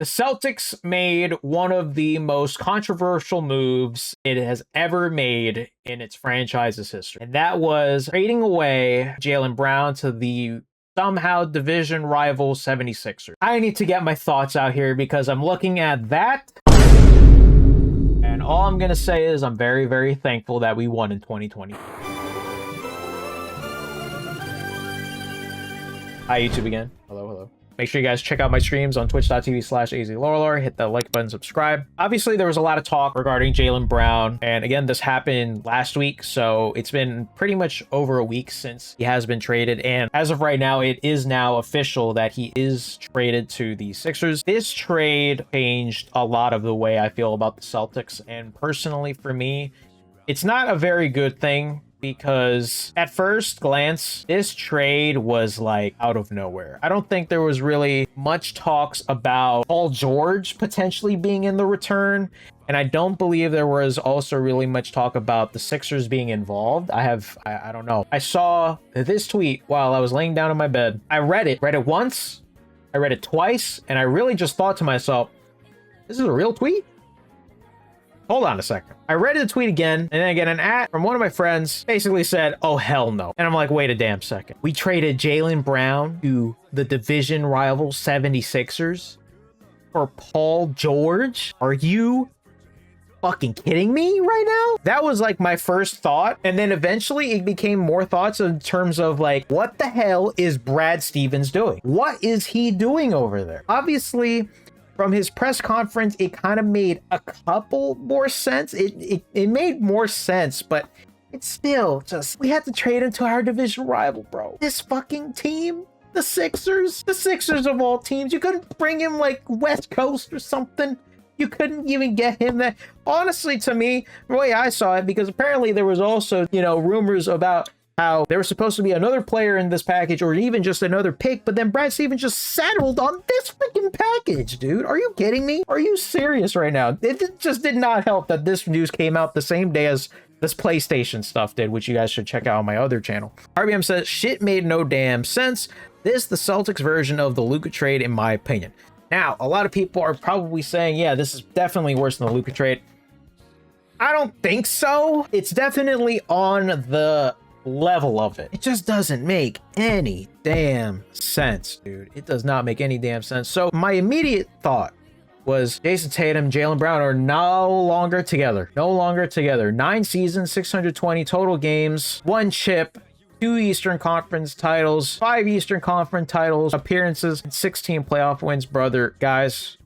The Celtics made one of the most controversial moves it has ever made in its franchise's history. And that was trading away Jaylen Brown to the somehow division rival 76ers. I need to get my thoughts out here because I'm looking at that. And all I'm going to say is I'm very, very thankful that we won in 2020. Hi, YouTube again. Hello, hello. Make sure you guys check out my streams on twitch.tv/azlorelor. Hit the like button, subscribe. Obviously, there was a lot of talk regarding Jaylen Brown. And again, this happened last week. So it's been pretty much over a week since he has been traded. And as of right now, it is now official that he is traded to the Sixers. This trade changed a lot of the way I feel about the Celtics. And personally, for me, it's not a very good thing. Because at first glance, this trade was like out of nowhere. I don't think there was really much talks about Paul George potentially being in the return. And I don't believe there was also really much talk about the Sixers being involved. I don't know. I saw this tweet while I was laying down in my bed. I read it once, I read it twice, and I really just thought to myself, this is a real tweet? Hold on a second. I read the tweet again, and then I get an ad from one of my friends basically said, oh, hell no. And I'm like, wait a damn second. We traded Jaylen Brown to the division rival 76ers for Paul George? Are you fucking kidding me right now? That was like my first thought. And then eventually it became more thoughts in terms of like, what the hell is Brad Stevens doing? What is he doing over there? Obviously, from his press conference, it kind of made a couple more sense. It made more sense, but it's still just, we had to trade him to our division rival, bro. This fucking team, the Sixers of all teams, you couldn't bring him like West Coast or something. You couldn't even get him that. Honestly, to me, the way I saw it, because apparently there was also, rumors about how there was supposed to be another player in this package or even just another pick, but then Brad Stevens just settled on this freaking package, dude. Are you kidding me? Are you serious right now? It just did not help that this news came out the same day as this PlayStation stuff did, which you guys should check out on my other channel. RBM says, shit made no damn sense. This the Celtics version of the Luka trade, in my opinion. Now, a lot of people are probably saying, yeah, this is definitely worse than the Luka trade. I don't think so. It's definitely on the level of it. It just doesn't make any damn sense, dude. It does not make any damn sense. So my immediate thought was Jason Tatum, Jaylen Brown are no longer together. 9 seasons, 620 total games, 1 chip, 2 Eastern Conference titles, 5 Eastern Conference titles, appearances, 16 playoff wins, brother. Guys,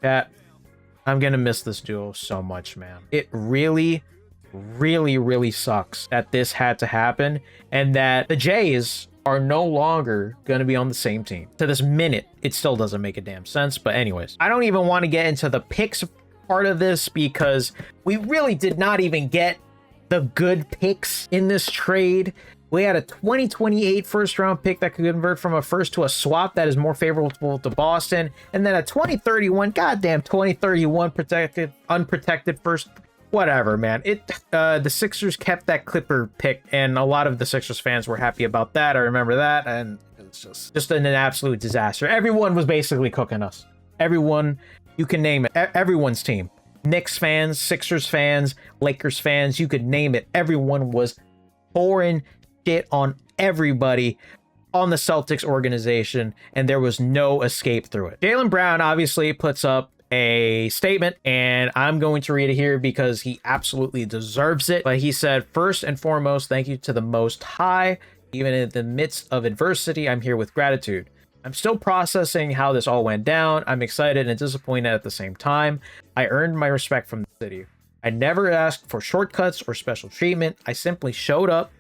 chat, I'm gonna miss this duo so much, man. It really sucks that this had to happen and that the Jays are no longer going to be on the same team. To this minute, it still doesn't make a damn sense. But anyways, I don't even want to get into the picks part of this because we really did not even get the good picks in this trade. We had a 2028 first round pick that could convert from a first to a swap that is more favorable to Boston, and then a 2031 goddamn 2031 unprotected first. Whatever, man. The Sixers kept that Clipper pick, and a lot of the Sixers fans were happy about that. I remember that, and it's just an absolute disaster. Everyone was basically cooking us. Everyone, you can name it. Everyone's team. Knicks fans, Sixers fans, Lakers fans, you could name it. Everyone was pouring shit on everybody on the Celtics organization, and there was no escape through it. Jaylen Brown obviously puts up a statement, and I'm going to read it here because he absolutely deserves it. But he said, first and foremost, thank you to the Most High. Even in the midst of adversity, I'm here with gratitude. I'm still processing how this all went down. I'm excited and disappointed at the same time. I earned my respect from the city. I never asked for shortcuts or special treatment. I simply showed up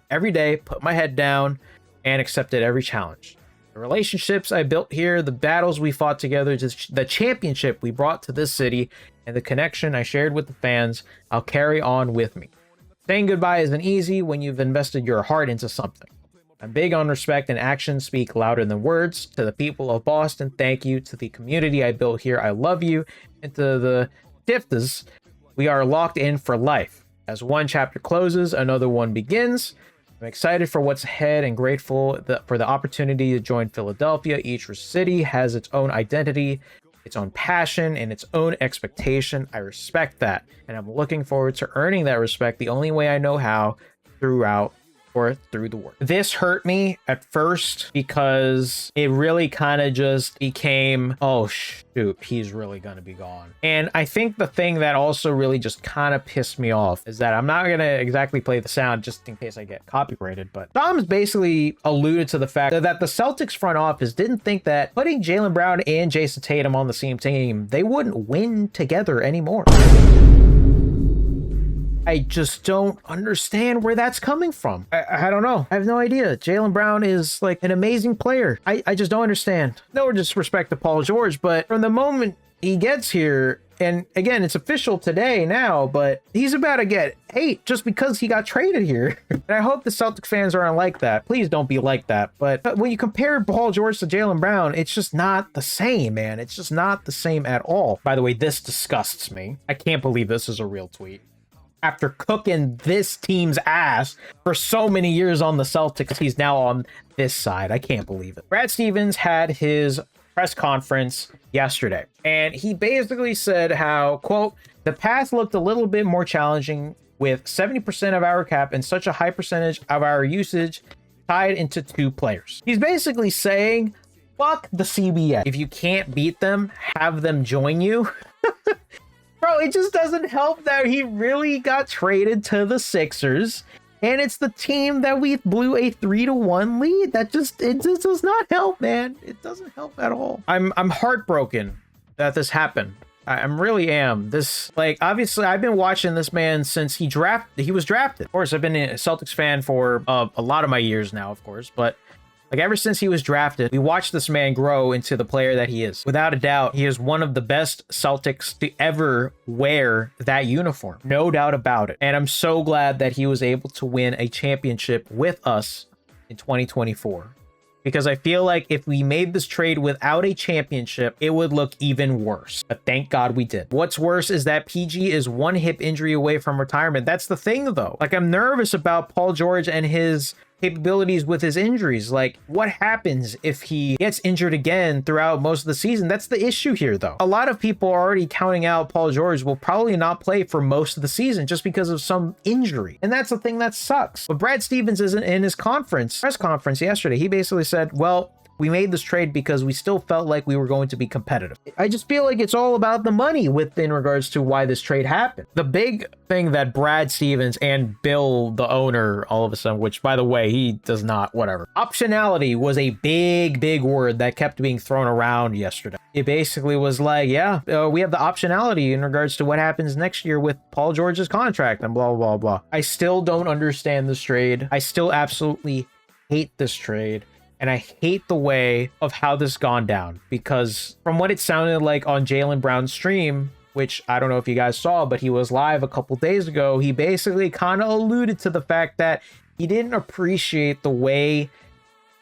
every day, put my head down, and accepted every challenge. The relationships I built here, the battles we fought together, the championship we brought to this city, and the connection I shared with the fans, I'll carry on with me. Saying goodbye isn't easy when you've invested your heart into something. I'm big on respect, and actions speak louder than words. To the people of Boston, thank you. To the community I built here, I love you. And to the Tiftas, we are locked in for life. As one chapter closes, another one begins. I'm excited for what's ahead and grateful for the opportunity to join Philadelphia. Each city has its own identity. its own passion and its own expectation. I respect that, and I'm looking forward to earning that respect the only way I know how, through the work. This hurt me at first because it really kind of just became, oh shoot, he's really gonna be gone. And I think the thing that also really just kind of pissed me off is that I'm not gonna exactly play the sound just in case I get copyrighted, but Dom's basically alluded to the fact that the Celtics front office didn't think that putting Jaylen Brown and Jason Tatum on the same team, they wouldn't win together anymore. I just don't understand where that's coming from. I don't know. I have no idea. Jaylen Brown is like an amazing player. I just don't understand. No disrespect to Paul George, but from the moment he gets here, and again, it's official today now, but he's about to get hate just because he got traded here. And I hope the Celtics fans aren't like that. Please don't be like that. But when you compare Paul George to Jaylen Brown, it's just not the same, man. It's just not the same at all. By the way, this disgusts me. I can't believe this is a real tweet. After cooking this team's ass for so many years on the Celtics, he's now on this side. I can't believe it. Brad Stevens had his press conference yesterday, and he basically said how, quote, the path looked a little bit more challenging with 70% of our cap and such a high percentage of our usage tied into 2 players. He's basically saying, fuck the CBA. If you can't beat them, have them join you. Bro, it just doesn't help that he really got traded to the Sixers, and it's the team that we blew a 3-1 lead. It just does not help, man. It doesn't help at all. I'm heartbroken that this happened. I really am. This, like, obviously I've been watching this man since he was drafted. Of course, I've been a Celtics fan for a lot of my years now, of course, but like ever since he was drafted, we watched this man grow into the player that he is. Without a doubt, he is one of the best Celtics to ever wear that uniform. No doubt about it. And I'm so glad that he was able to win a championship with us in 2024. Because I feel like if we made this trade without a championship, it would look even worse. But thank God we did. What's worse is that PG is 1 hip injury away from retirement. That's the thing, though. Like, I'm nervous about Paul George and his capabilities with his injuries. Like, what happens if he gets injured again throughout most of the season? That's the issue here, though. A lot of people are already counting out Paul George will probably not play for most of the season just because of some injury. And that's the thing that sucks. But Brad Stevens isn't in his press conference yesterday. He basically said, well, we made this trade because we still felt like we were going to be competitive. I just feel like it's all about the money in regards to why this trade happened. The big thing that Brad Stevens and Bill, the owner, all of a sudden, which by the way, he does not, whatever. Optionality was a big word that kept being thrown around yesterday. It basically was like, yeah, we have the optionality in regards to what happens next year with Paul George's contract and blah, blah, blah. I still don't understand this trade. I still absolutely hate this trade. And I hate the way of how this gone down, because from what it sounded like on Jaylen Brown's stream, which I don't know if you guys saw, but he was live a couple days ago, he basically kind of alluded to the fact that he didn't appreciate the way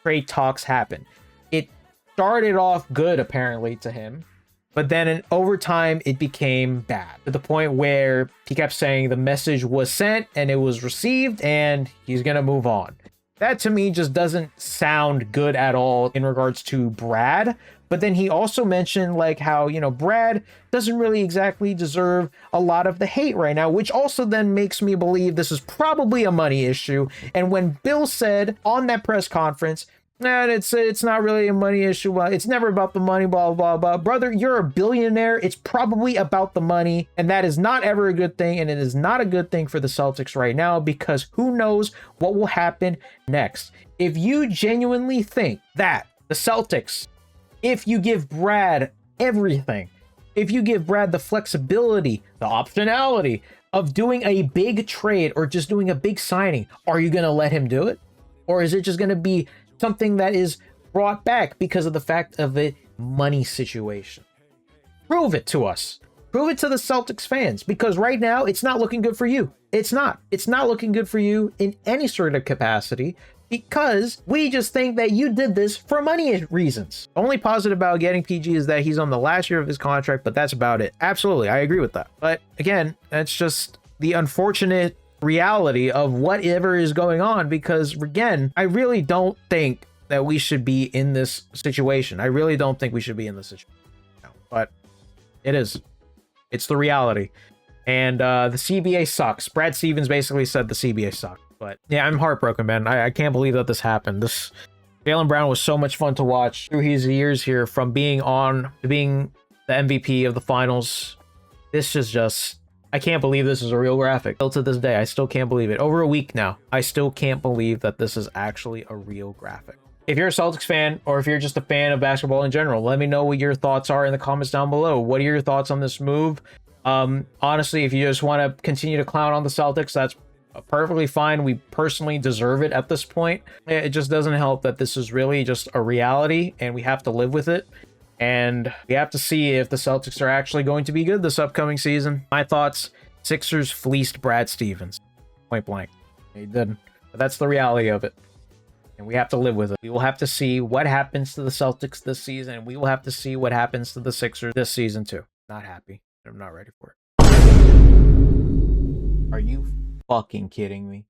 trade talks happen. It started off good, apparently, to him, but then in overtime, it became bad to the point where he kept saying the message was sent and it was received and he's going to move on. That to me just doesn't sound good at all in regards to Brad. But then he also mentioned like how, you know, Brad doesn't really exactly deserve a lot of the hate right now, which also then makes me believe this is probably a money issue. And when Bill said on that press conference, nah, it's not really a money issue. Well, it's never about the money, blah, blah, blah. Brother, you're a billionaire. It's probably about the money. And that is not ever a good thing. And it is not a good thing for the Celtics right now, because who knows what will happen next. If you genuinely think that the Celtics, if you give Brad everything, if you give Brad the flexibility, the optionality of doing a big trade or just doing a big signing, are you going to let him do it? Or is it just going to be something that is brought back because of the fact of the money situation? Prove it to us. Prove it to the Celtics fans, because right now it's not looking good for you. It's not looking good for you in any sort of capacity, because we just think that you did this for money reasons. The only positive about getting PG is that he's on the last year of his contract, but that's about it. Absolutely, I agree with that. But again, that's just the unfortunate reality of whatever is going on, because again, I really don't think that we should be in this situation. I really don't think we should be in this situation. but it is. It's the reality. And the CBA sucks. Brad Stevens basically said the CBA sucks. But yeah, I'm heartbroken, man. I can't believe that this happened. Jaylen Brown was so much fun to watch through his years here, from being on to being the MVP of the finals. This is just, I can't believe this is a real graphic. Still to this day, I still can't believe it. Over a week now, I still can't believe that this is actually a real graphic. If you're a Celtics fan, or if you're just a fan of basketball in general, let me know what your thoughts are in the comments down below. What are your thoughts on this move? Honestly, if you just want to continue to clown on the Celtics, that's perfectly fine. We personally deserve it at this point. It just doesn't help that this is really just a reality, and we have to live with it. And we have to see if the Celtics are actually going to be good this upcoming season. My thoughts: Sixers fleeced Brad Stevens. Point blank. They didn't. But that's the reality of it. And we have to live with it. We will have to see what happens to the Celtics this season. And we will have to see what happens to the Sixers this season too. Not happy. I'm not ready for it. Are you fucking kidding me?